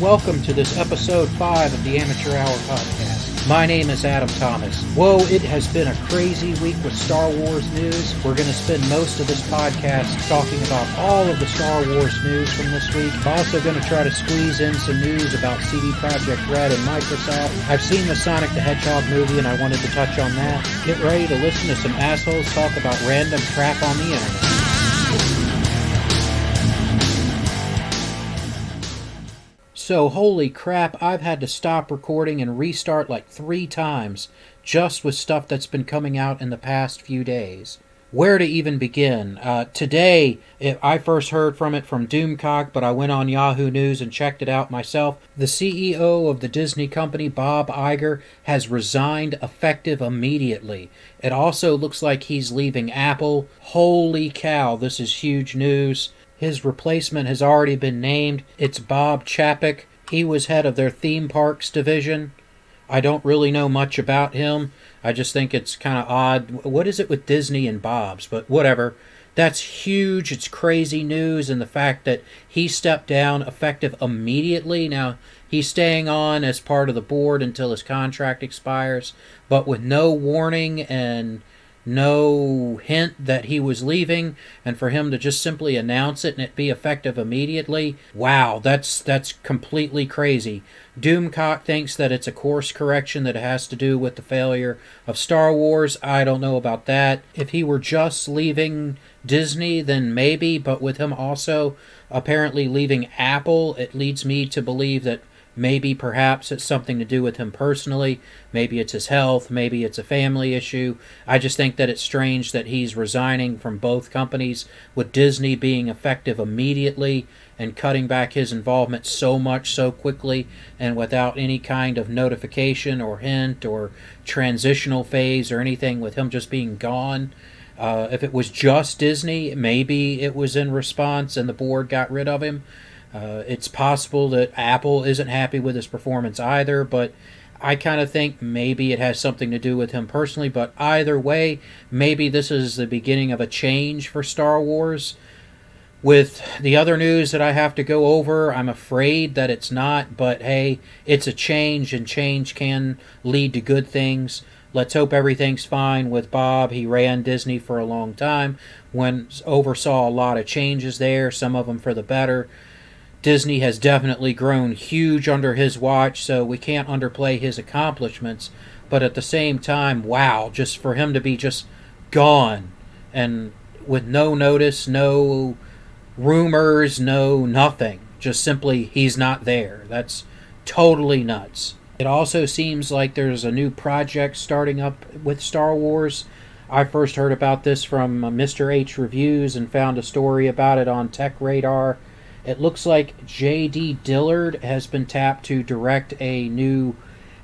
welcome to this episode 5 of the Amateur Hour Podcast. My name is Adam Thomas. Whoa, it has been a crazy week with Star Wars news. We're going to spend most of this podcast talking about all of the Star Wars news from this week. I'm also going to try to squeeze in some news about CD Projekt Red and Microsoft. I've seen the Sonic the Hedgehog movie and I wanted to touch on that. Get ready to listen to some assholes talk about random crap on the internet. So, holy crap, I've had to stop recording and restart like 3 times just with stuff that's been coming out in the past few days. Where to even begin? Today, I first heard from it from Doomcock, but I went on Yahoo News and checked it out myself. The CEO of the Disney company, Bob Iger, has resigned effective immediately. It also looks like he's leaving Apple. Holy cow, this is huge news. His replacement has already been named. It's Bob Chapek. He was head of their theme parks division. I don't really know much about him. I just think it's kind of odd. What is it with Disney and Bob's? But whatever. That's huge. It's crazy news. And the fact that he stepped down effective immediately. Now, he's staying on as part of the board until his contract expires. But with no warning and no hint that he was leaving, and for him to just simply announce it and it be effective immediately, wow, that's completely crazy. Doomcock thinks that it's a course correction, that it has to do with the failure of Star Wars. I don't know about that. If he were just leaving Disney, then maybe, but with him also apparently leaving Apple, it leads me to believe that maybe perhaps it's something to do with him personally. Maybe it's his health. Maybe it's a family issue. I just think that it's strange that he's resigning from both companies, with Disney being effective immediately and cutting back his involvement so much so quickly and without any kind of notification or hint or transitional phase or anything, with him just being gone. If it was just Disney, maybe it was in response and the board got rid of him. It's possible that Apple isn't happy with his performance either, but I kind of think maybe it has something to do with him personally. But either way, maybe this is the beginning of a change for Star Wars. With the other news that I have to go over, I'm afraid that it's not, but hey, it's a change, and change can lead to good things. Let's hope everything's fine with Bob. He ran Disney for a long time, oversaw a lot of changes there, some of them for the better. Disney has definitely grown huge under his watch, so we can't underplay his accomplishments. But at the same time, wow, just for him to be just gone, and with no notice, no rumors, no nothing. Just simply, he's not there. That's totally nuts. It also seems like there's a new project starting up with Star Wars. I first heard about this from Mr. H Reviews and found a story about it on Tech Radar. It looks like J.D. Dillard has been tapped to direct a new,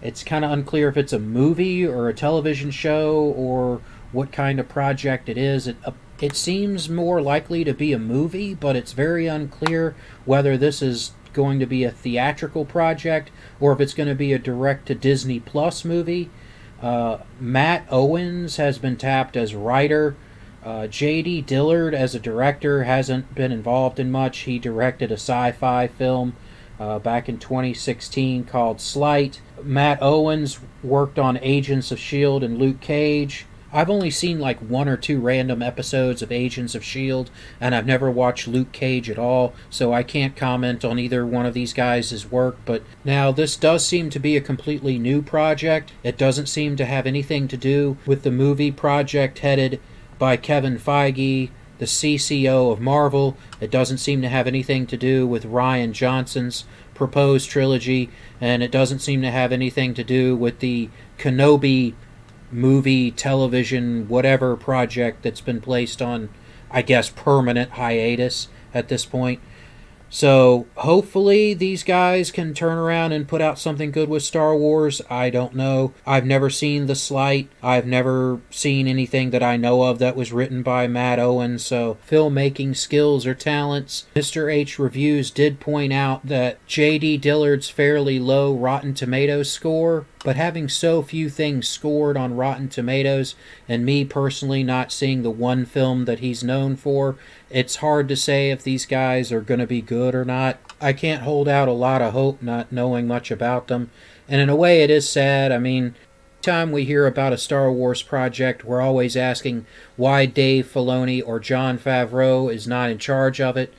it's kind of unclear if it's a movie or a television show or what kind of project it is. It seems more likely to be a movie, but it's very unclear whether this is going to be a theatrical project or if it's going to be a direct-to-Disney Plus movie. Matt Owens has been tapped as writer. J.D. Dillard, as a director, hasn't been involved in much. He directed a sci-fi film back in 2016 called Slight. Matt Owens worked on Agents of S.H.I.E.L.D. and Luke Cage. I've only seen like 1 or 2 random episodes of Agents of S.H.I.E.L.D., and I've never watched Luke Cage at all, so I can't comment on either one of these guys' work. But now this does seem to be a completely new project. It doesn't seem to have anything to do with the movie project headed by Kevin Feige, the CCO of Marvel. It doesn't seem to have anything to do with Rian Johnson's proposed trilogy, and it doesn't seem to have anything to do with the Kenobi movie, television, whatever project that's been placed on, I guess, permanent hiatus at this point. So hopefully these guys can turn around and put out something good with Star Wars. I don't know. I've never seen The Slight. I've never seen anything that I know of that was written by Matt Owens. So filmmaking skills or talents. Mr. H Reviews did point out that J.D. Dillard's fairly low Rotten Tomatoes score. But having so few things scored on Rotten Tomatoes, and me personally not seeing the one film that he's known for, it's hard to say if these guys are going to be good or not. I can't hold out a lot of hope not knowing much about them. And in a way, it is sad. I mean, time we hear about a Star Wars project, we're always asking why Dave Filoni or Jon Favreau is not in charge of it.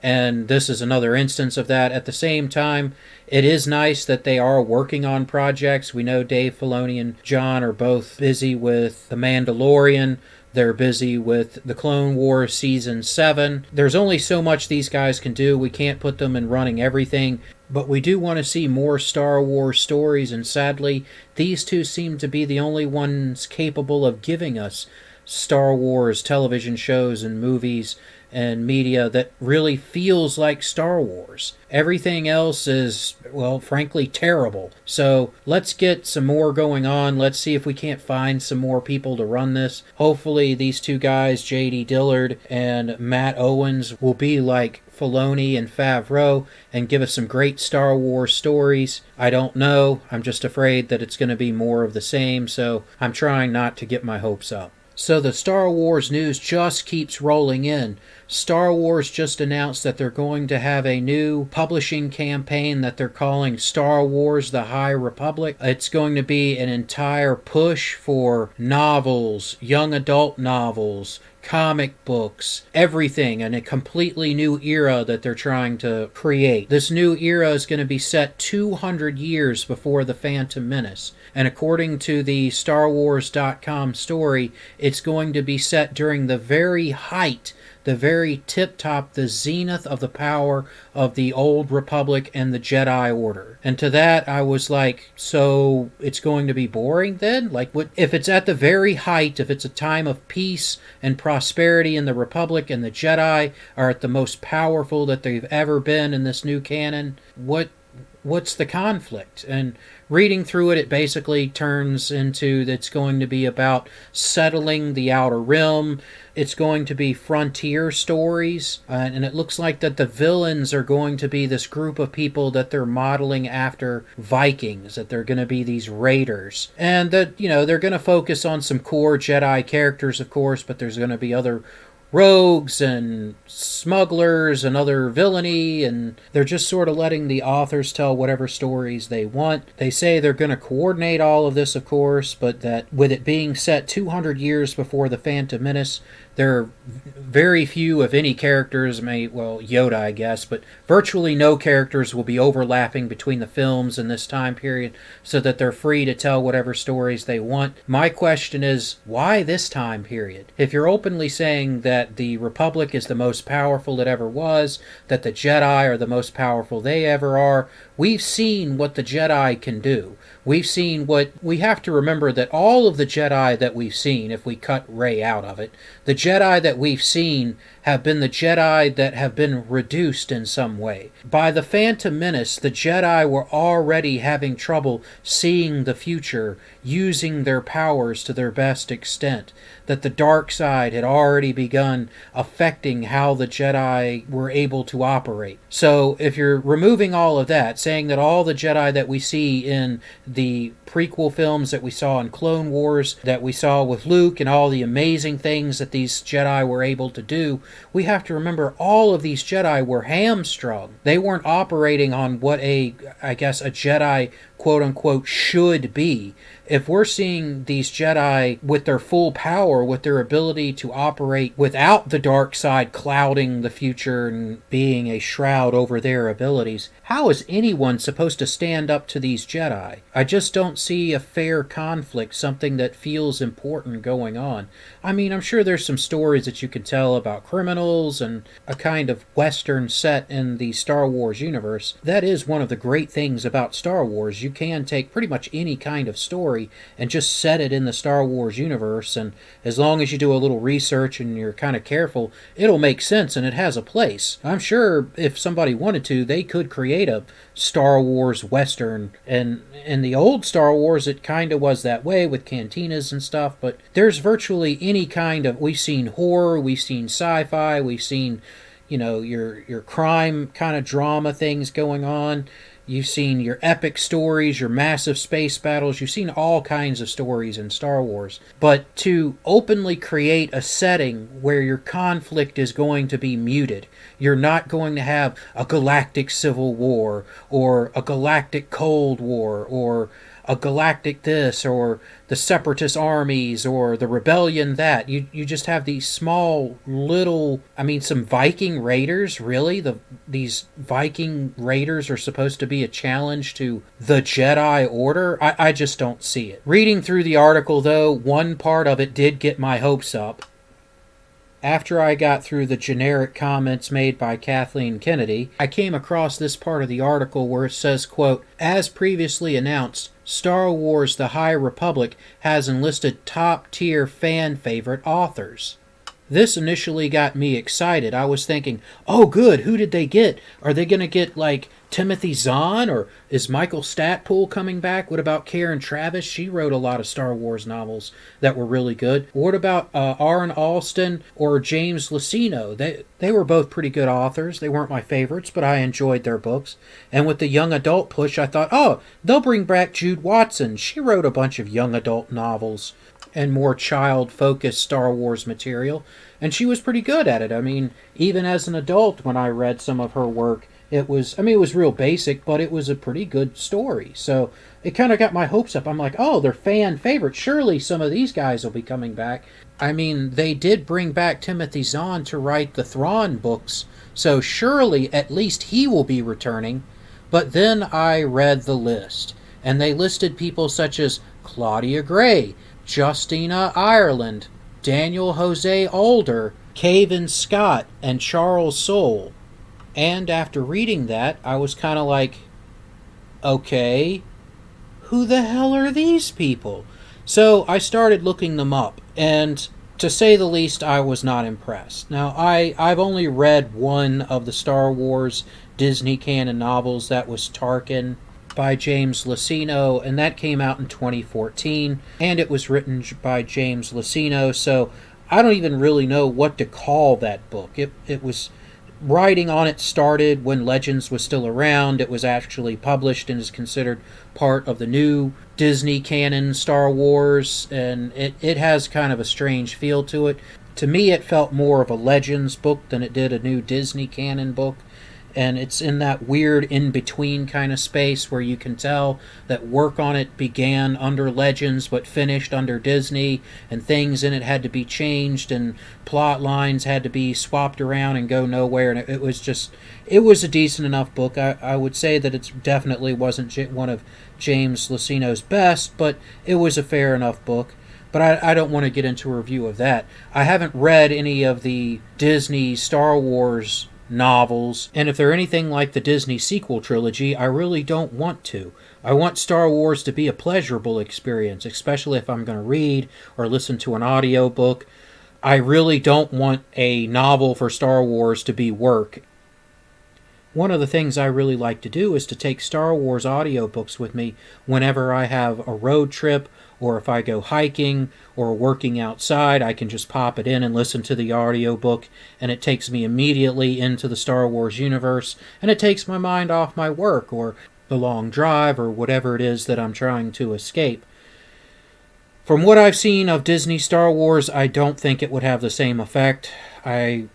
And this is another instance of that. At the same time, it is nice that they are working on projects. We know Dave Filoni and Jon are both busy with The Mandalorian. They're busy with the Clone Wars Season 7. There's only so much these guys can do. We can't put them in running everything. But we do want to see more Star Wars stories, and sadly, these two seem to be the only ones capable of giving us Star Wars television shows and movies and media that really feels like Star Wars. Everything else is, well, frankly, terrible. So let's get some more going on. Let's see if we can't find some more people to run this. Hopefully these two guys, J.D. Dillard and Matt Owens, will be like Filoni and Favreau and give us some great Star Wars stories. I don't know. I'm just afraid that it's going to be more of the same, so I'm trying not to get my hopes up. So the Star Wars news just keeps rolling in. Star Wars just announced that they're going to have a new publishing campaign that they're calling Star Wars: The High Republic. It's going to be an entire push for novels, young adult novels, comic books, everything, and a completely new era that they're trying to create. This new era is going to be set 200 years before The Phantom Menace. And according to the StarWars.com story, it's going to be set during the very height, the very tip-top, the zenith of the power of the Old Republic and the Jedi Order. And to that, I was like, so it's going to be boring then? Like, what if it's at the very height, if it's a time of peace and prosperity in the Republic and the Jedi are at the most powerful that they've ever been in this new canon, what's the conflict? And reading through it, it basically turns into it's going to be about settling the Outer Rim. It's going to be frontier stories, and it looks like that the villains are going to be this group of people that they're modeling after Vikings, that they're going to be these raiders. And that, they're going to focus on some core Jedi characters, of course, but there's going to be other rogues and smugglers and other villainy, and they're just sort of letting the authors tell whatever stories they want. They say they're going to coordinate all of this, of course, but that with it being set 200 years before The Phantom Menace, there are very few, if any, characters, Yoda, I guess, but virtually no characters will be overlapping between the films in this time period, so that they're free to tell whatever stories they want. My question is, why this time period? If you're openly saying that the Republic is the most powerful it ever was, that the Jedi are the most powerful they ever are, we've seen what the Jedi can do. We've seen we have to remember that all of the Jedi that we've seen, if we cut Rey out of it, the Jedi that we've seen have been the Jedi that have been reduced in some way. By The Phantom Menace, the Jedi were already having trouble seeing the future, using their powers to their best extent, that the dark side had already begun affecting how the Jedi were able to operate. So if you're removing all of that, saying that all the Jedi that we see in the prequel films that we saw in Clone Wars, that we saw with Luke, and all the amazing things that these Jedi were able to do, we have to remember all of these Jedi were hamstrung. They weren't operating on what a Jedi quote-unquote should be. If we're seeing these Jedi with their full power, with their ability to operate without the dark side clouding the future and being a shroud over their abilities, how is anyone supposed to stand up to these Jedi? I just don't see a fair conflict, something that feels important going on. I mean, I'm sure there's some stories that you can tell about criminals and a kind of Western set in the Star Wars universe. That is one of the great things about Star Wars. You can take pretty much any kind of story and just set it in the Star Wars universe, and as long as you do a little research and you're kind of careful, it'll make sense and it has a place. I'm sure if somebody wanted to, they could create a Star Wars Western, and in the old Star Wars it kind of was that way with cantinas and stuff, but there's virtually any kind of, we've seen horror, we've seen sci-fi, we've seen your crime kind of drama things going on. You've seen your epic stories, your massive space battles. You've seen all kinds of stories in Star Wars. But to openly create a setting where your conflict is going to be muted, you're not going to have a galactic civil war or a galactic Cold War or a galactic this or the separatist armies or the rebellion that. You just have these small little, I mean, some Viking raiders, really? These Viking raiders are supposed to be a challenge to the Jedi Order? I just don't see it. Reading through the article, though, one part of it did get my hopes up. After I got through the generic comments made by Kathleen Kennedy, I came across this part of the article where it says, quote, "As previously announced, Star Wars The High Republic has enlisted top-tier fan-favorite authors." This initially got me excited. I was thinking, oh good, who did they get? Are they going to get, like, Timothy Zahn? Or is Michael Stackpole coming back? What about Karen Traviss? She wrote a lot of Star Wars novels that were really good. What about Aaron Alston or James Luceno? They were both pretty good authors. They weren't my favorites, but I enjoyed their books. And with the young adult push, I thought, oh, they'll bring back Jude Watson. She wrote a bunch of young adult novels and more child-focused Star Wars material, and she was pretty good at it. I mean, even as an adult, when I read some of her work, it was real basic, but it was a pretty good story. So it kind of got my hopes up. I'm like, oh, they're fan favorites. Surely some of these guys will be coming back. I mean, they did bring back Timothy Zahn to write the Thrawn books, so surely at least he will be returning. But then I read the list, and they listed people such as Claudia Gray, Justina Ireland, Daniel Jose Older, Cavan Scott, and Charles Soule. And after reading that, I was kind of like, okay, who the hell are these people? So I started looking them up, and to say the least, I was not impressed. Now, I've only read one of the Star Wars Disney canon novels. That was Tarkin by James Luceno, and that came out in 2014, and it was written by James Luceno, so I don't even really know what to call that book. It was, writing on it started when Legends was still around. It was actually published and is considered part of the new Disney canon Star Wars, and it has kind of a strange feel to it. To me, it felt more of a Legends book than it did a new Disney canon book. And it's in that weird in-between kind of space where you can tell that work on it began under Legends but finished under Disney, and things in it had to be changed and plot lines had to be swapped around and go nowhere. And it was a decent enough book. I would say that it definitely wasn't one of James Luceno's best, but it was a fair enough book. But I don't want to get into a review of that. I haven't read any of the Disney Star Wars novels, and if they're anything like the Disney sequel trilogy, I really don't want to. I want Star Wars to be a pleasurable experience, especially if I'm going to read or listen to an audiobook. I really don't want a novel for Star Wars to be work. One of the things I really like to do is to take Star Wars audiobooks with me whenever I have a road trip, or if I go hiking or working outside. I can just pop it in and listen to the audiobook, and it takes me immediately into the Star Wars universe, and it takes my mind off my work or the long drive or whatever it is that I'm trying to escape. From what I've seen of Disney Star Wars, I don't think it would have the same effect. I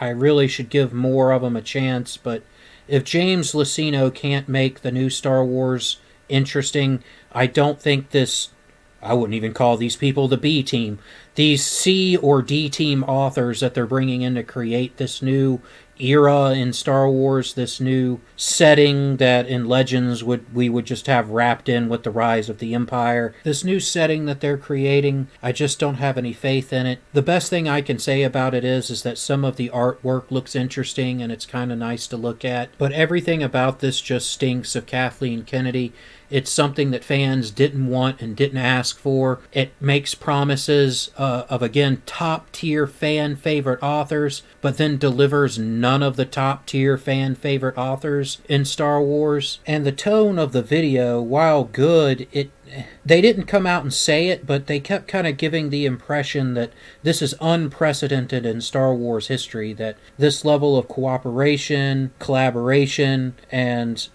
really should give more of them a chance, but if James Luceno can't make the new Star Wars interesting, I don't think I wouldn't even call these people the B team. These C or D team authors that they're bringing in to create this new era in Star Wars, this new setting that in Legends we would just have wrapped in with the rise of the Empire. This new setting that they're creating, I just don't have any faith in it. The best thing I can say about it is that some of the artwork looks interesting and it's kind of nice to look at, but everything about this just stinks of Kathleen Kennedy. It's something that fans didn't want and didn't ask for. It makes promises of, again, top-tier fan-favorite authors, but then delivers none of the top-tier fan-favorite authors in Star Wars. And the tone of the video, while good, they didn't come out and say it, but they kept kind of giving the impression that this is unprecedented in Star Wars history, that this level of cooperation, collaboration, and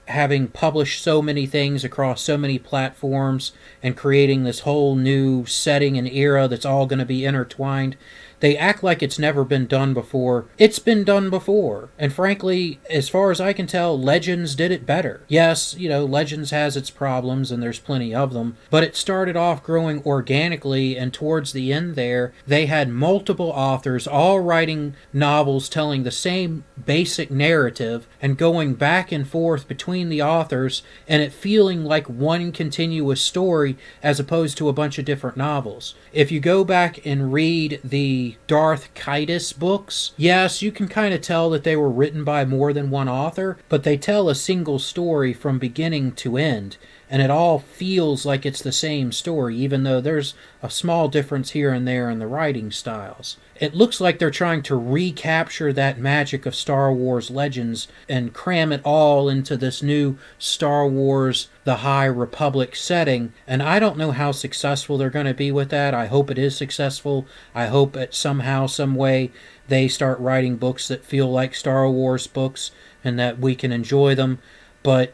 having published so many things across so many platforms and creating this whole new setting and era that's all going to be intertwined. They act like it's never been done before. It's been done before. And frankly, as far as I can tell, Legends did it better. Yes, Legends has its problems, and there's plenty of them, but it started off growing organically, and towards the end there, they had multiple authors all writing novels telling the same basic narrative and going back and forth between the authors, and it feeling like one continuous story as opposed to a bunch of different novels. If you go back and read the Darth Kaitis books, yes, you can kind of tell that they were written by more than one author, but they tell a single story from beginning to end, and it all feels like it's the same story, even though there's a small difference here and there in the writing styles. It looks like they're trying to recapture that magic of Star Wars Legends and cram it all into this new Star Wars The High Republic setting, and I don't know how successful they're going to be with that. I hope it is successful. I hope that somehow, some way, they start writing books that feel like Star Wars books and that we can enjoy them, but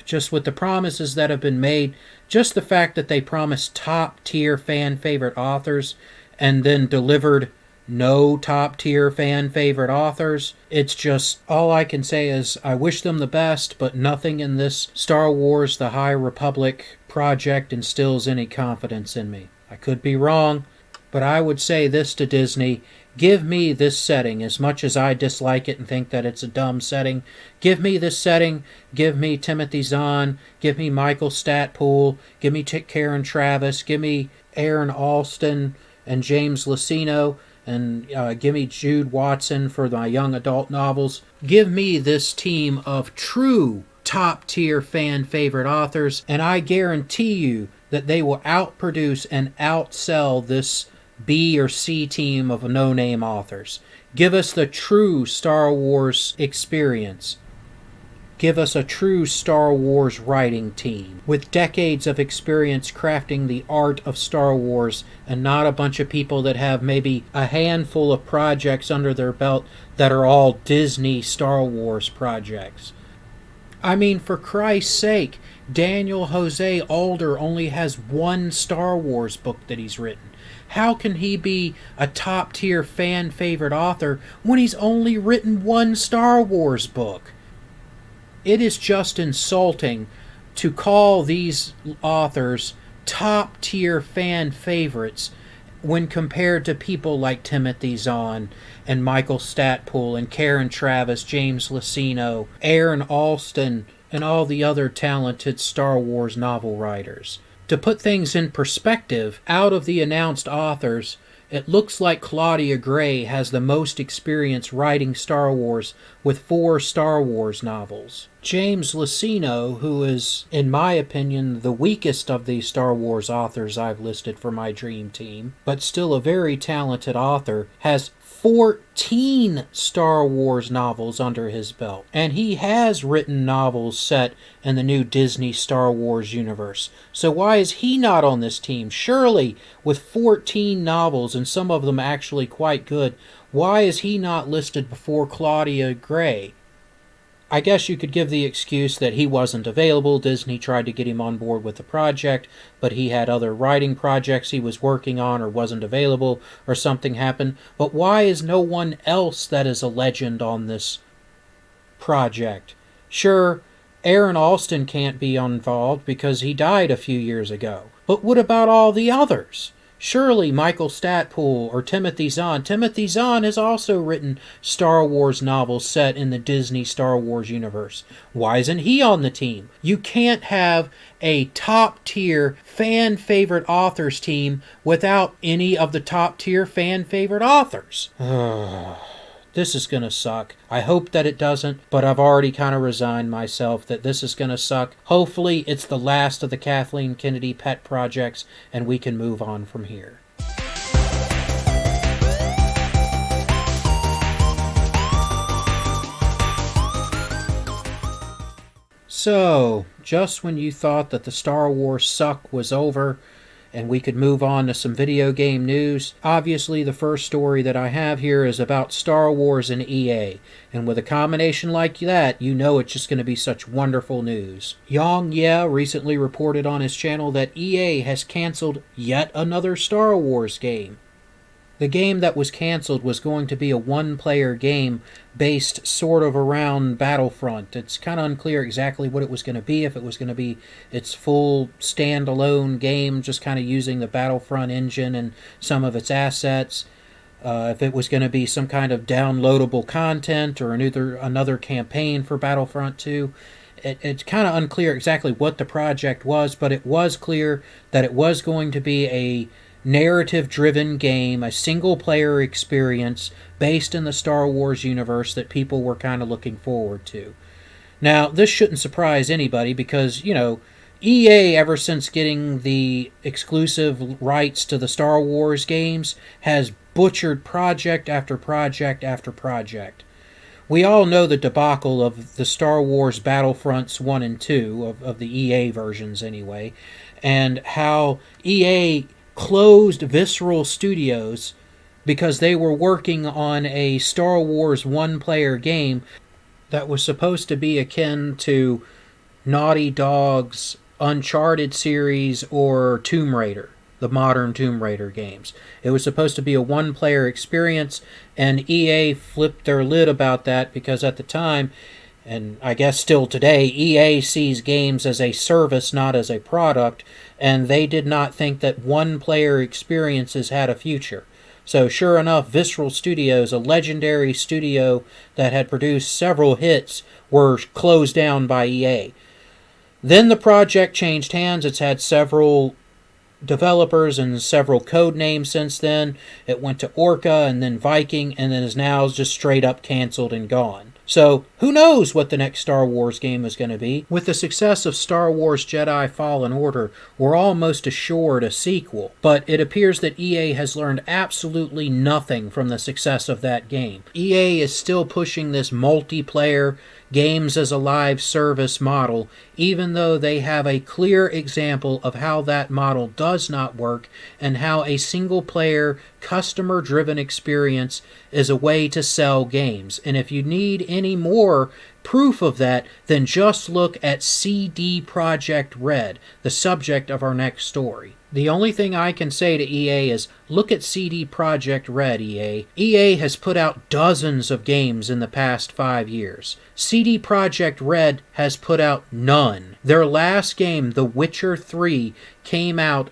just with the promises that have been made, just the fact that they promised top-tier fan-favorite authors and then delivered no top-tier fan-favorite authors, it's just, all I can say is I wish them the best, but nothing in this Star Wars The High Republic project instills any confidence in me. I could be wrong, but I would say this to Disney: give me this setting. As much as I dislike it and think that it's a dumb setting, give me this setting, give me Timothy Zahn, give me Michael Stackpole, give me Karen Traviss, give me Aaron Alston and James Luceno, and give me Jude Watson for my young adult novels. Give me this team of true top-tier fan-favorite authors, and I guarantee you that they will outproduce and outsell this B or C team of no-name authors. Give us the true Star Wars experience. Give us a true Star Wars writing team with decades of experience crafting the art of Star Wars, and not a bunch of people that have maybe a handful of projects under their belt that are all Disney Star Wars projects. I mean, for Christ's sake, Daniel Jose Older only has one Star Wars book that he's written. How can he be a top-tier fan-favorite author when he's only written one Star Wars book? It is just insulting to call these authors top-tier fan favorites when compared to people like Timothy Zahn and Michael Stackpole and Karen Traviss, James Luceno, Aaron Alston, and all the other talented Star Wars novel writers. To put things in perspective, out of the announced authors, it looks like Claudia Gray has the most experience writing Star Wars with 4 Star Wars novels. James Luceno, who is, in my opinion, the weakest of the Star Wars authors I've listed for my dream team, but still a very talented author, has 14 Star Wars novels under his belt. And he has written novels set in the new Disney Star Wars universe. So why is he not on this team? Surely, with 14 novels, and some of them actually quite good, why is he not listed before Claudia Gray? I guess you could give the excuse that he wasn't available. Disney tried to get him on board with the project, but he had other writing projects he was working on or wasn't available, or something happened. But why is no one else that is a legend on this project? Sure, Aaron Alston can't be involved because he died a few years ago. But what about all the others? Surely Michael Stackpole or Timothy Zahn. Timothy Zahn has also written Star Wars novels set in the Disney Star Wars universe. Why isn't he on the team? You can't have a top-tier fan-favorite authors team without any of the top-tier fan-favorite authors. This is going to suck. I hope that it doesn't, but I've already kind of resigned myself that this is going to suck. Hopefully it's the last of the Kathleen Kennedy pet projects, and we can move on from here. So, just when you thought that the Star Wars suck was over and we could move on to some video game news, obviously the first story that I have here is about Star Wars and EA. And with a combination like that, you know it's just going to be such wonderful news. Yang Ye recently reported on his channel that EA has canceled yet another Star Wars game. The game that was canceled was going to be a one-player game based sort of around Battlefront. It's kind of unclear exactly what it was going to be, if it was going to be its full standalone game, just kind of using the Battlefront engine and some of its assets, if it was going to be some kind of downloadable content or another campaign for Battlefront 2. It's kind of unclear exactly what the project was, but it was clear that it was going to be a narrative-driven game, a single-player experience based in the Star Wars universe that people were kind of looking forward to. Now, this shouldn't surprise anybody because, EA, ever since getting the exclusive rights to the Star Wars games, has butchered project after project after project. We all know the debacle of the Star Wars Battlefronts 1 and 2, of the EA versions anyway, and how EA closed Visceral Studios because they were working on a Star Wars one-player game that was supposed to be akin to Naughty Dog's Uncharted series or Tomb Raider, the modern Tomb Raider games. It was supposed to be a one-player experience, and EA flipped their lid about that because at the time, and I guess still today, EA sees games as a service, not as a product, and they did not think that one-player experiences had a future. So sure enough, Visceral Studios, a legendary studio that had produced several hits, were closed down by EA. Then the project changed hands. It's had several developers and several code names since then. It went to Orca and then Viking, and then is now just straight up canceled and gone. So, who knows what the next Star Wars game is going to be? With the success of Star Wars Jedi Fallen Order, we're almost assured a sequel, but it appears that EA has learned absolutely nothing from the success of that game. EA is still pushing this multiplayer, games as a live service model, even though they have a clear example of how that model does not work and how a single-player, customer-driven experience is a way to sell games. And if you need any more proof of that, then just look at CD Projekt Red, the subject of our next story. The only thing I can say to EA is, look at CD Projekt Red, EA. EA has put out dozens of games in the past 5 years. CD Projekt Red has put out none. Their last game, The Witcher 3, came out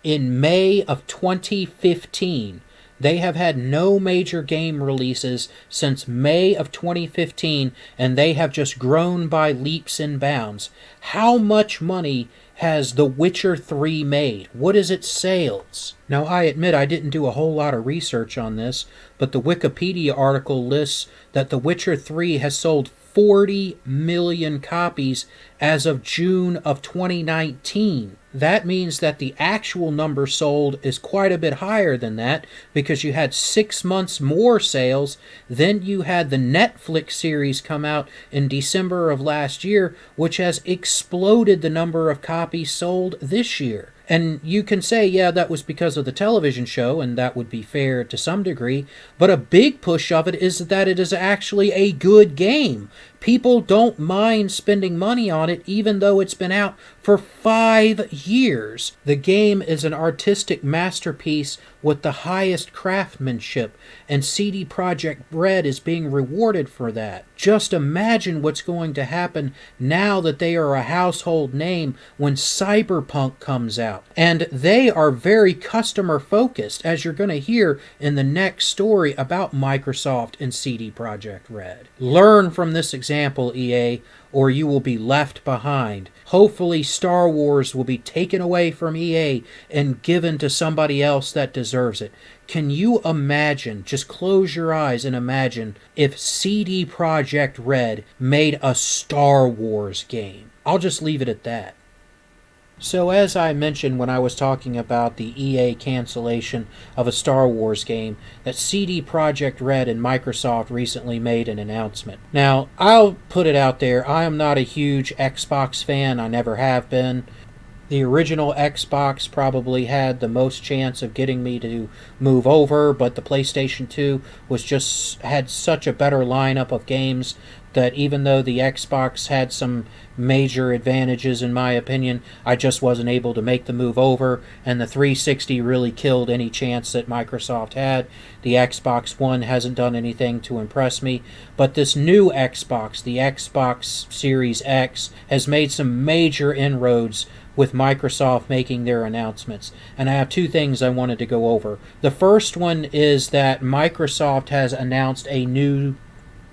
in May of 2015. They have had no major game releases since May of 2015, and they have just grown by leaps and bounds. How much money has The Witcher 3 made? What is its sales? Now, I admit I didn't do a whole lot of research on this, but the Wikipedia article lists that The Witcher 3 has sold 40 million copies as of June of 2019. That means that the actual number sold is quite a bit higher than that, because you had 6 months more sales. Then you had the Netflix series come out in December of last year, which has exploded the number of copies sold this year. And you can say, yeah, that was because of the television show, and that would be fair to some degree, but a big push of it is that it is actually a good game. People don't mind spending money on it, even though it's been out for 5 years. The game is an artistic masterpiece with the highest craftsmanship, and CD Projekt Red is being rewarded for that. Just imagine what's going to happen now that they are a household name when Cyberpunk comes out. And they are very customer focused, as you're going to hear in the next story about Microsoft and CD Projekt Red. Learn from this example, EA, or you will be left behind. Hopefully Star Wars will be taken away from EA and given to somebody else that deserves it. Can you imagine, just close your eyes and imagine, if CD Projekt Red made a Star Wars game? I'll just leave it at that. So, as I mentioned when I was talking about the EA cancellation of a Star Wars game, that CD Projekt Red and Microsoft recently made an announcement. Now, I'll put it out there, I am not a huge Xbox fan, I never have been. The original Xbox probably had the most chance of getting me to move over, but the PlayStation 2 had such a better lineup of games that even though the Xbox had some major advantages in my opinion, I just wasn't able to make the move over, and the 360 really killed any chance that Microsoft had. The Xbox One hasn't done anything to impress me, but this new Xbox, the Xbox Series X, has made some major inroads with Microsoft making their announcements. And I have two things I wanted to go over. The first one is that Microsoft has announced a new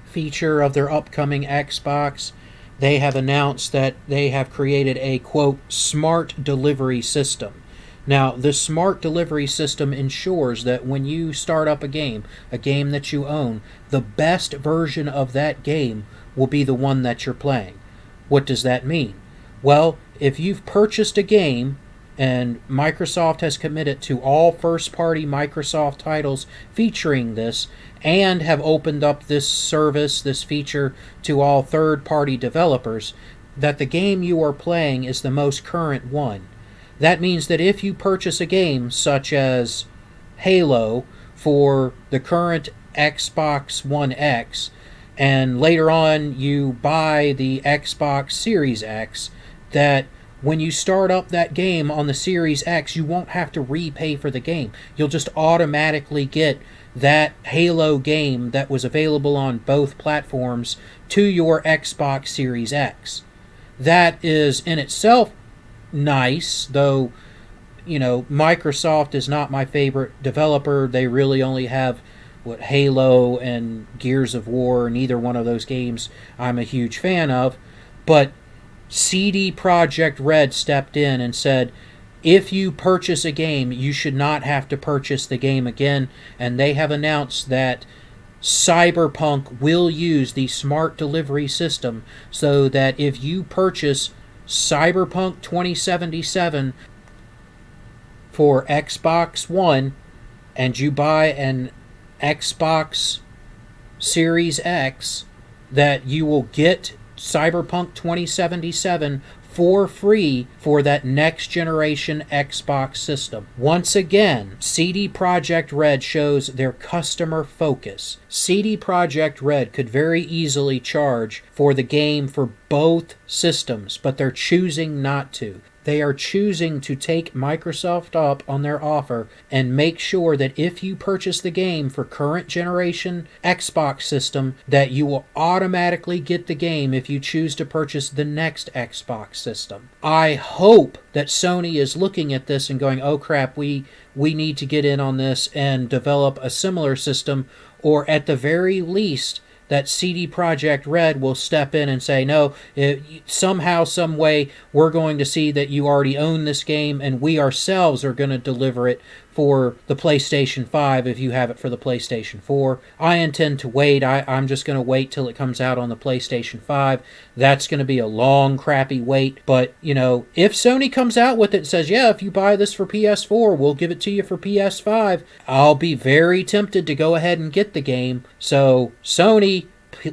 feature of their upcoming Xbox. They have announced that they have created a, quote, smart delivery system. Now, this smart delivery system ensures that when you start up a game that you own, the best version of that game will be the one that you're playing. What does that mean? Well, if you've purchased a game, and Microsoft has committed to all first-party Microsoft titles featuring this, and have opened up this service, this feature, to all third-party developers, that the game you are playing is the most current one. That means that if you purchase a game such as Halo for the current Xbox One X, and later on you buy the Xbox Series X, that when you start up that game on the Series X, you won't have to repay for the game. You'll just automatically get that Halo game that was available on both platforms to your Xbox Series X. That is in itself nice, though, Microsoft is not my favorite developer. They really only have Halo and Gears of War, neither one of those games I'm a huge fan of. But CD Projekt Red stepped in and said, if you purchase a game, you should not have to purchase the game again, and they have announced that Cyberpunk will use the smart delivery system so that if you purchase Cyberpunk 2077 for Xbox One and you buy an Xbox Series X, that you will get Cyberpunk 2077 for free for that next generation Xbox system. Once again, CD Projekt Red shows their customer focus. CD Projekt Red could very easily charge for the game for both systems, but they're choosing not to. They are choosing to take Microsoft up on their offer and make sure that if you purchase the game for current generation Xbox system, that you will automatically get the game if you choose to purchase the next Xbox system. I hope that Sony is looking at this and going, oh crap, we need to get in on this and develop a similar system, or at the very least, that CD Projekt Red will step in and say, no, somehow, some way, we're going to see that you already own this game, and we ourselves are going to deliver it for the PlayStation 5 if you have it for the PlayStation 4. I intend to wait. I'm just going to wait till it comes out on the PlayStation 5. That's going to be a long, crappy wait. But, if Sony comes out with it and says, yeah, if you buy this for PS4, we'll give it to you for PS5, I'll be very tempted to go ahead and get the game. So, Sony,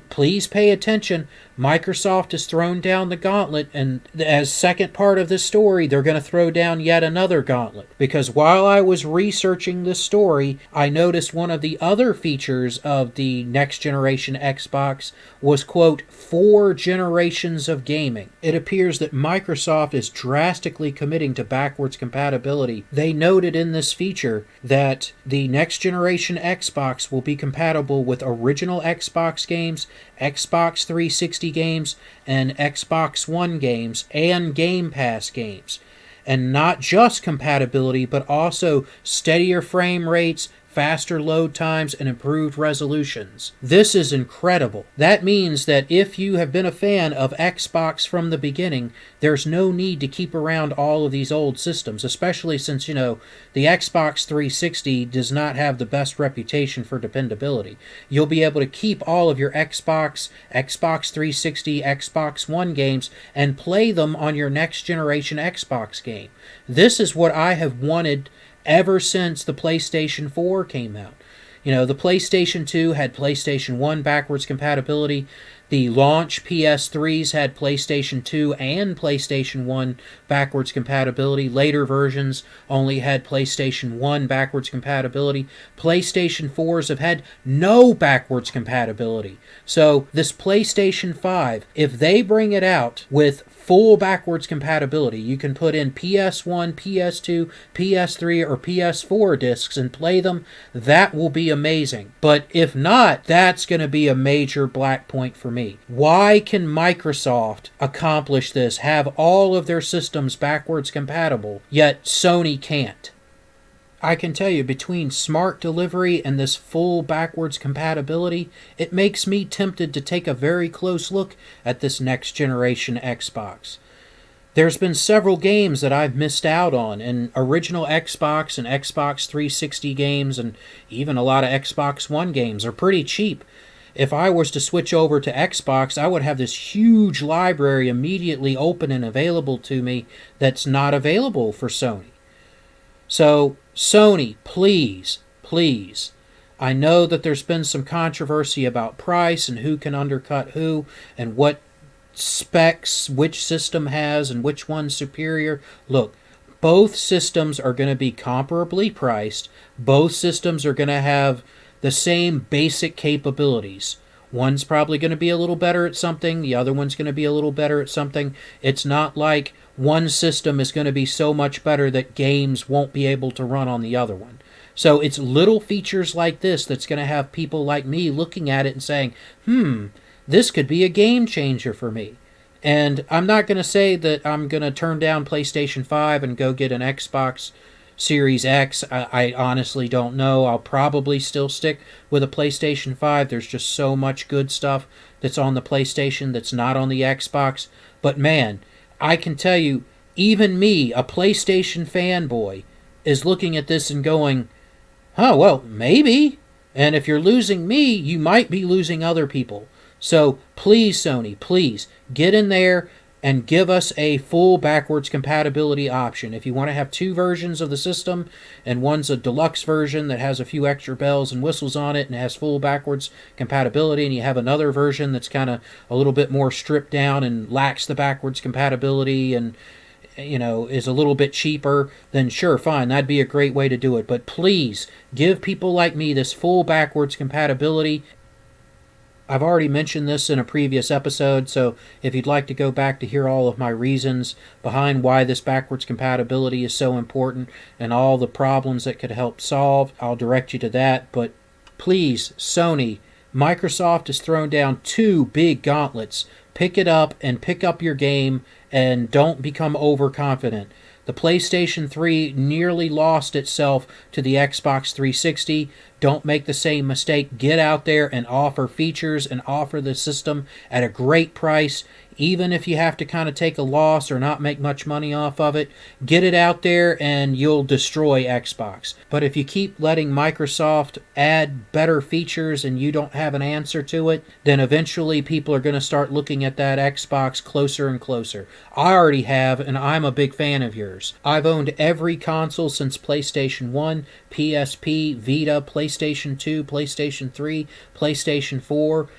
please pay attention. Microsoft has thrown down the gauntlet, and as second part of this story, they're going to throw down yet another gauntlet. Because while I was researching this story, I noticed one of the other features of the next generation Xbox was, quote, 4 generations of gaming. It appears that Microsoft is drastically committing to backwards compatibility. They noted in this feature that the next generation Xbox will be compatible with original Xbox games, Xbox 360 games, and Xbox One games, and Game Pass games. And not just compatibility, but also steadier frame rates, faster load times, and improved resolutions. This is incredible. That means that if you have been a fan of Xbox from the beginning, there's no need to keep around all of these old systems, especially since, the Xbox 360 does not have the best reputation for dependability. You'll be able to keep all of your Xbox 360, Xbox One games and play them on your next generation Xbox game. This is what I have wanted ever since the PlayStation 4 came out. The PlayStation 2 had PlayStation 1 backwards compatibility. The launch PS3s had PlayStation 2 and PlayStation 1 backwards compatibility. Later versions only had PlayStation 1 backwards compatibility. PlayStation 4s have had no backwards compatibility. So this PlayStation 5, if they bring it out with full backwards compatibility, you can put in PS1, PS2, PS3, or PS4 discs and play them, that will be amazing. But if not, that's going to be a major black point for me. Why can Microsoft accomplish this, have all of their systems backwards compatible, yet Sony can't? I can tell you, between smart delivery and this full backwards compatibility, it makes me tempted to take a very close look at this next generation Xbox. There's been several games that I've missed out on, and original Xbox and Xbox 360 games, and even a lot of Xbox One games are pretty cheap. If I was to switch over to Xbox, I would have this huge library immediately open and available to me that's not available for Sony. So, Sony, please, I know that there's been some controversy about price and who can undercut who and what specs which system has and which one's superior. Look, both systems are going to be comparably priced. Both systems are going to have the same basic capabilities. One's probably going to be a little better at something, the other one's going to be a little better at something. It's not like one system is going to be so much better that games won't be able to run on the other one. So it's little features like this that's going to have people like me looking at it and saying, this could be a game changer for me. And I'm not going to say that I'm going to turn down PlayStation 5 and go get an Xbox Series X. I honestly don't know. I'll probably still stick with a PlayStation 5. There's just so much good stuff that's on the PlayStation that's not on the Xbox. But man, I can tell you, even me, a PlayStation fanboy, is looking at this and going, oh, well, maybe. And if you're losing me, you might be losing other people. So please, Sony, please, get in there and give us a full backwards compatibility option. If you want to have two versions of the system, and one's a deluxe version that has a few extra bells and whistles on it and has full backwards compatibility, and you have another version that's kind of a little bit more stripped down and lacks the backwards compatibility and is a little bit cheaper, then sure, fine, that'd be a great way to do it. But please, give people like me this full backwards compatibility. I've already mentioned this in a previous episode, so if you'd like to go back to hear all of my reasons behind why this backwards compatibility is so important and all the problems it could help solve, I'll direct you to that. But please, Sony, Microsoft has thrown down two big gauntlets. Pick it up and pick up your game, and don't become overconfident. The PlayStation 3 nearly lost itself to the Xbox 360. Don't make the same mistake. Get out there and offer features and offer the system at a great price. Even if you have to kind of take a loss or not make much money off of it, get it out there and you'll destroy Xbox. But if you keep letting Microsoft add better features and you don't have an answer to it, then eventually people are going to start looking at that Xbox closer and closer. I already have, and I'm a big fan of yours. I've owned every console since PlayStation 1, PSP, Vita, PlayStation 2, PlayStation 3, PlayStation 4.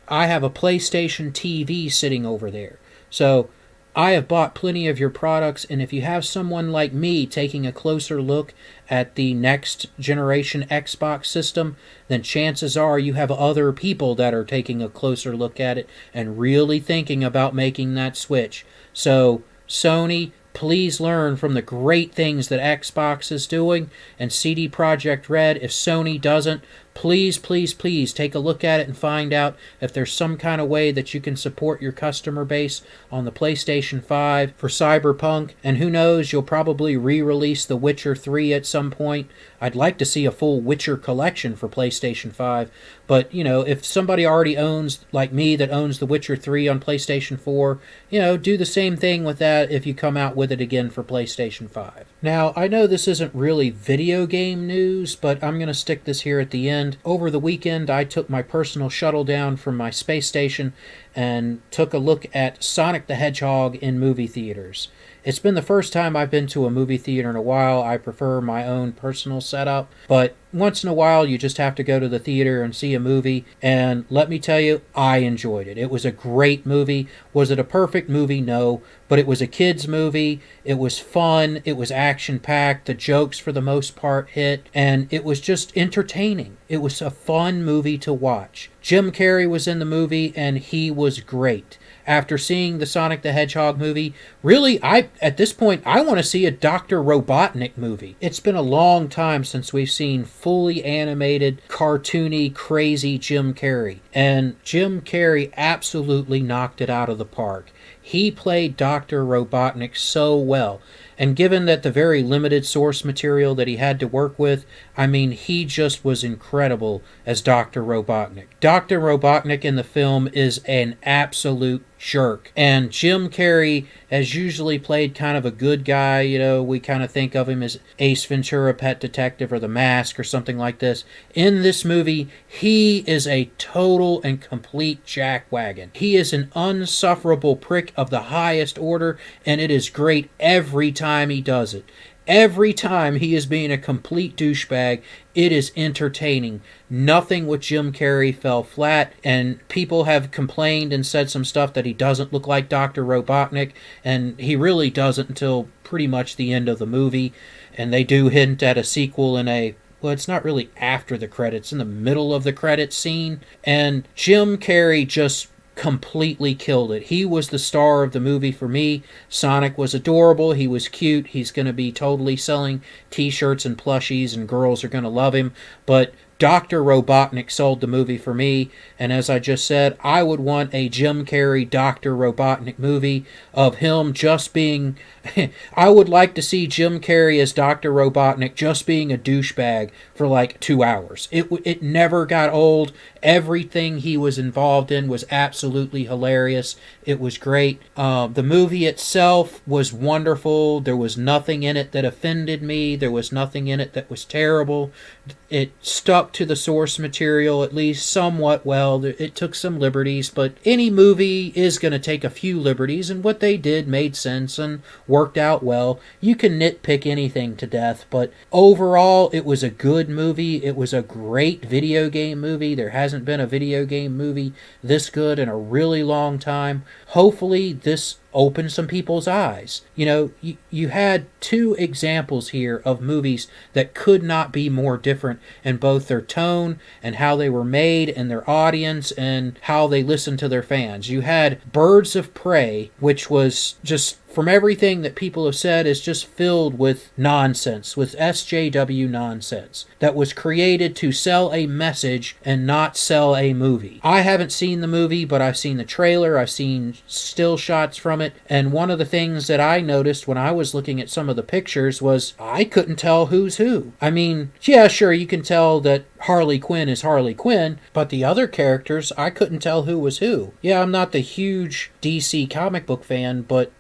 I have a PlayStation TV sitting over there. So I have bought plenty of your products, and if you have someone like me taking a closer look at the next generation Xbox system, then chances are you have other people that are taking a closer look at it and really thinking about making that switch. So Sony, please learn from the great things that Xbox is doing, and CD Projekt Red, if Sony doesn't, please, please, please take a look at it and find out if there's some kind of way that you can support your customer base on the PlayStation 5 for Cyberpunk. And who knows, you'll probably re-release The Witcher 3 at some point. I'd like to see a full Witcher collection for PlayStation 5. But, if somebody already owns, like me, that owns The Witcher 3 on PlayStation 4, do the same thing with that if you come out with it again for PlayStation 5. Now, I know this isn't really video game news, but I'm going to stick this here at the end. Over the weekend, I took my personal shuttle down from my space station and took a look at Sonic the Hedgehog in movie theaters. It's been the first time I've been to a movie theater in a while. I prefer my own personal setup, but once in a while you just have to go to the theater and see a movie, and let me tell you, I enjoyed it. It was a great movie. Was it a perfect movie? No, but it was a kid's movie. It was fun. It was action-packed. The jokes, for the most part, hit, and it was just entertaining. It was a fun movie to watch. Jim Carrey was in the movie, and he was great. After seeing the Sonic the Hedgehog movie, really, at this point, I want to see a Dr. Robotnik movie. It's been a long time since we've seen fully animated, cartoony, crazy Jim Carrey. And Jim Carrey absolutely knocked it out of the park. He played Dr. Robotnik so well. And given that the very limited source material that he had to work with, he just was incredible as Dr. Robotnik. Dr. Robotnik in the film is an absolute jerk. And Jim Carrey has usually played kind of a good guy. We kind of think of him as Ace Ventura, Pet Detective, or The Mask, or something like this. In this movie, he is a total and complete jackwagon. He is an unsufferable prick of the highest order, and it is great every time he does it. Every time he is being a complete douchebag, it is entertaining. Nothing with Jim Carrey fell flat, and people have complained and said some stuff that he doesn't look like Dr. Robotnik, and he really doesn't until pretty much the end of the movie. And they do hint at a sequel well, it's not really after the credits, in the middle of the credits scene. And Jim Carrey just completely killed it. He was the star of the movie for me. Sonic was adorable. He was cute. He's going to be totally selling t-shirts and plushies, and girls are going to love him. But Dr. Robotnik sold the movie for me, and as I just said, I would want a Jim Carrey Dr. Robotnik movie of him just being... I would like to see Jim Carrey as Dr. Robotnik just being a douchebag for like 2 hours. It never got old. Everything he was involved in was absolutely hilarious. It was great. The movie itself was wonderful. There was nothing in it that offended me. There was nothing in it that was terrible. It stuck to the source material at least somewhat well. It took some liberties, but any movie is going to take a few liberties, and what they did made sense and worked out well. You can nitpick anything to death, but overall it was a good movie. It was a great video game movie. There hasn't been a video game movie this good in a really long time. Hopefully this opened some people's eyes. You had two examples here of movies that could not be more different in both their tone and how they were made and their audience and how they listened to their fans. You had Birds of Prey, which was just, from everything that people have said, is just filled with nonsense, with SJW nonsense, that was created to sell a message and not sell a movie. I haven't seen the movie, but I've seen the trailer, I've seen still shots from it, and one of the things that I noticed when I was looking at some of the pictures was I couldn't tell who's who. Yeah, sure, you can tell that Harley Quinn is Harley Quinn, but the other characters, I couldn't tell who was who. Yeah, I'm not the huge DC comic book fan, but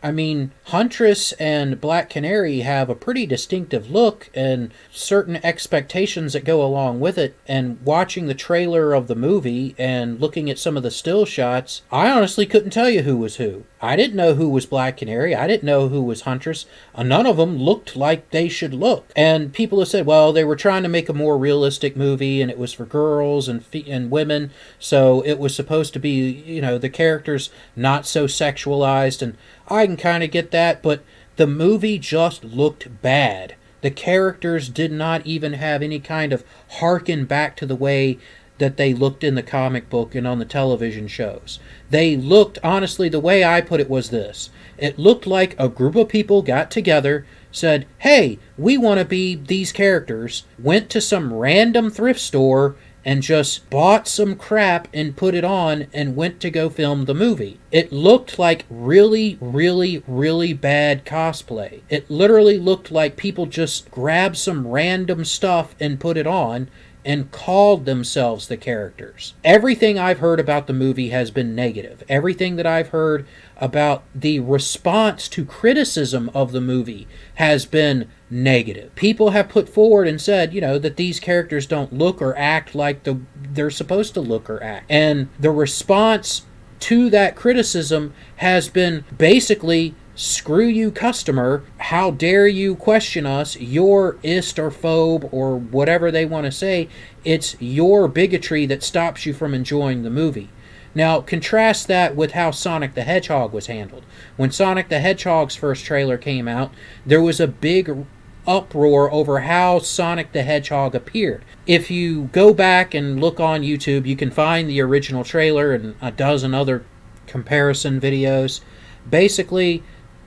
Huntress and Black Canary have a pretty distinctive look and certain expectations that go along with it, and watching the trailer of the movie and looking at some of the still shots, I honestly couldn't tell you who was who. I didn't know who was Black Canary. I didn't know who was Huntress. None of them looked like they should look. And people have said, well, they were trying to make a more realistic movie, and it was for girls and women, so it was supposed to be, the characters not so sexualized, and I can kind of get that, but the movie just looked bad. The characters did not even have any kind of harken back to the way that they looked in the comic book and on the television shows. They looked, honestly, the way I put it was this. It looked like a group of people got together, said, hey, we want to be these characters, went to some random thrift store and just bought some crap and put it on and went to go film the movie. It looked like really, really, really bad cosplay. It literally looked like people just grabbed some random stuff and put it on and called themselves the characters. Everything I've heard about the movie has been negative. Everything that I've heard about the response to criticism of the movie has been negative. People have put forward and said, that these characters don't look or act like they're supposed to look or act. And the response to that criticism has been basically, screw you, customer. How dare you question us? You're ist or phobe or whatever they want to say. It's your bigotry that stops you from enjoying the movie. Now, contrast that with how Sonic the Hedgehog was handled. When Sonic the Hedgehog's first trailer came out, there was a big uproar over how Sonic the Hedgehog appeared. If you go back and look on YouTube, you can find the original trailer and a dozen other comparison videos. Basically,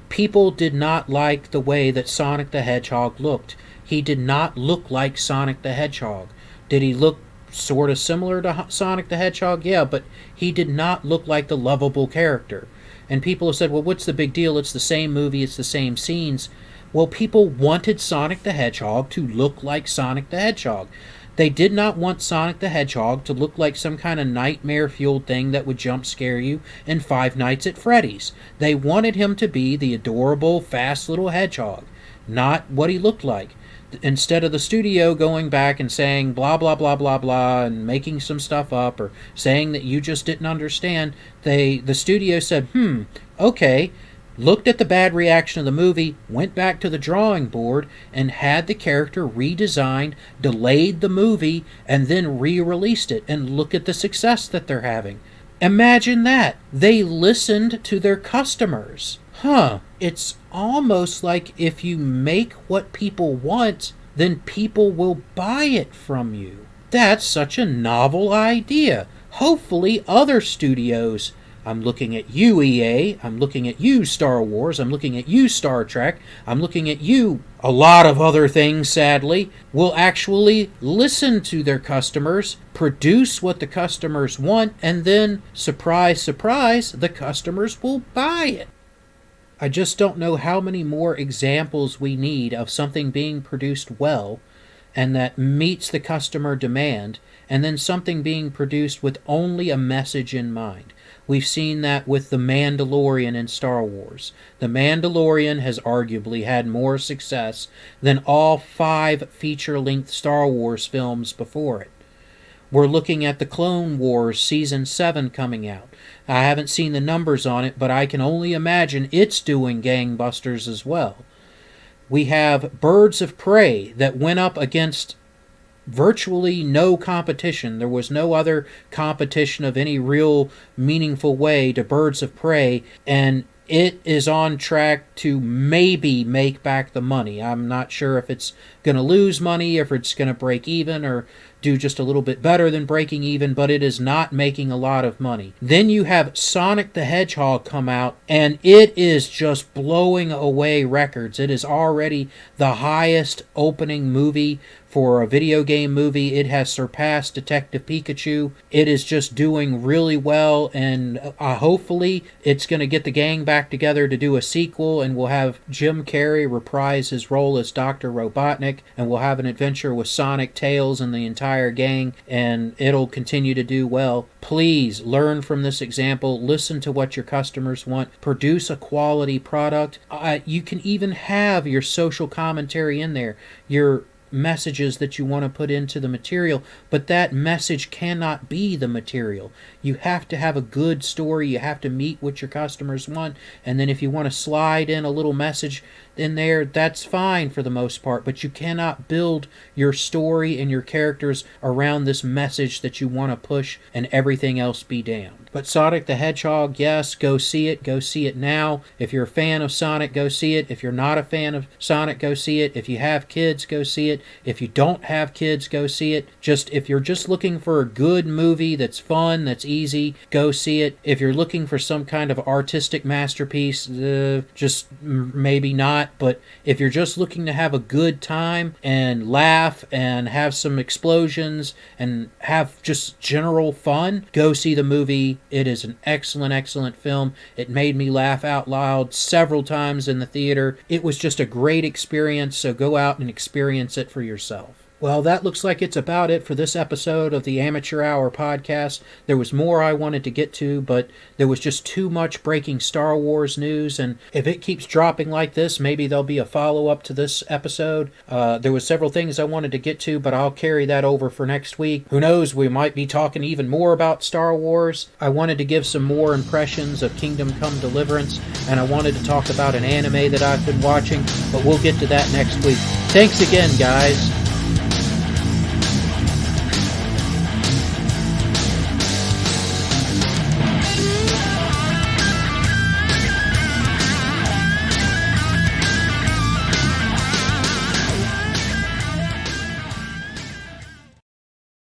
people did not like the way that Sonic the Hedgehog looked. He did not look like Sonic the Hedgehog. Did he look sort of similar to Sonic the Hedgehog? Yeah, but he did not look like the lovable character. And people have said, well, what's the big deal? It's the same movie, it's the same scenes. Well, people wanted Sonic the Hedgehog to look like Sonic the Hedgehog. They did not want Sonic the Hedgehog to look like some kind of nightmare-fueled thing that would jump scare you in Five Nights at Freddy's. They wanted him to be the adorable, fast little hedgehog, not what he looked like. Instead of the studio going back and saying blah, blah, blah, blah, blah, and making some stuff up or saying that you just didn't understand, the studio said, okay, looked at the bad reaction of the movie, went back to the drawing board, and had the character redesigned, delayed the movie, and then re-released it. And look at the success that they're having. Imagine that. They listened to their customers. It's almost like if you make what people want, then people will buy it from you. That's such a novel idea. Hopefully other studios, I'm looking at you, EA, I'm looking at you, Star Wars, I'm looking at you, Star Trek, I'm looking at you, a lot of other things, sadly, will actually listen to their customers, produce what the customers want, and then, surprise, surprise, the customers will buy it. I just don't know how many more examples we need of something being produced well and that meets the customer demand, and then something being produced with only a message in mind. We've seen that with The Mandalorian in Star Wars. The Mandalorian has arguably had more success than all 5 feature-length Star Wars films before it. We're looking at the Clone Wars Season 7 coming out. I haven't seen the numbers on it, but I can only imagine it's doing gangbusters as well. We have Birds of Prey that went up against virtually no competition. There was no other competition of any real meaningful way to Birds of Prey, and it is on track to maybe make back the money. I'm not sure if it's going to lose money, if it's going to break even, or do just a little bit better than breaking even, but it is not making a lot of money. Then you have Sonic the Hedgehog come out, and it is just blowing away records. It is already the highest opening movie for a video game movie. It has surpassed Detective Pikachu. It is just doing really well, and hopefully it's going to get the gang back together to do a sequel, and we'll have Jim Carrey reprise his role as Dr. Robotnik, and we'll have an adventure with Sonic, Tails, and the entire gang, and it'll continue to do well. Please learn from this example. Listen to what your customers want. Produce a quality product. You can even have your social commentary in there, your messages that you want to put into the material, but that message cannot be the material. You have to have a good story. You have to meet what your customers want, and then if you want to slide in a little message in there, that's fine for the most part, but you cannot build your story and your characters around this message that you want to push and everything else be damned. But Sonic the Hedgehog, yes, go see it. Go see it now. If you're a fan of Sonic, go see it. If you're not a fan of Sonic, go see it. If you have kids, go see it. If you don't have kids, go see it. If you're just looking for a good movie that's fun, that's easy, go see it. If you're looking for some kind of artistic masterpiece, just maybe not. But if you're just looking to have a good time and laugh and have some explosions and have just general fun, go see the movie. It is an excellent, excellent film. It made me laugh out loud several times in the theater. It was just a great experience, so go out and experience it for yourself. Well, that looks like it's about it for this episode of the Amateur Hour podcast. There was more I wanted to get to, but there was just too much breaking Star Wars news, and if it keeps dropping like this, maybe there'll be a follow-up to this episode. There was several things I wanted to get to, but I'll carry that over for next week. Who knows, we might be talking even more about Star Wars. I wanted to give some more impressions of Kingdom Come Deliverance, and I wanted to talk about an anime that I've been watching, but we'll get to that next week. Thanks again, guys.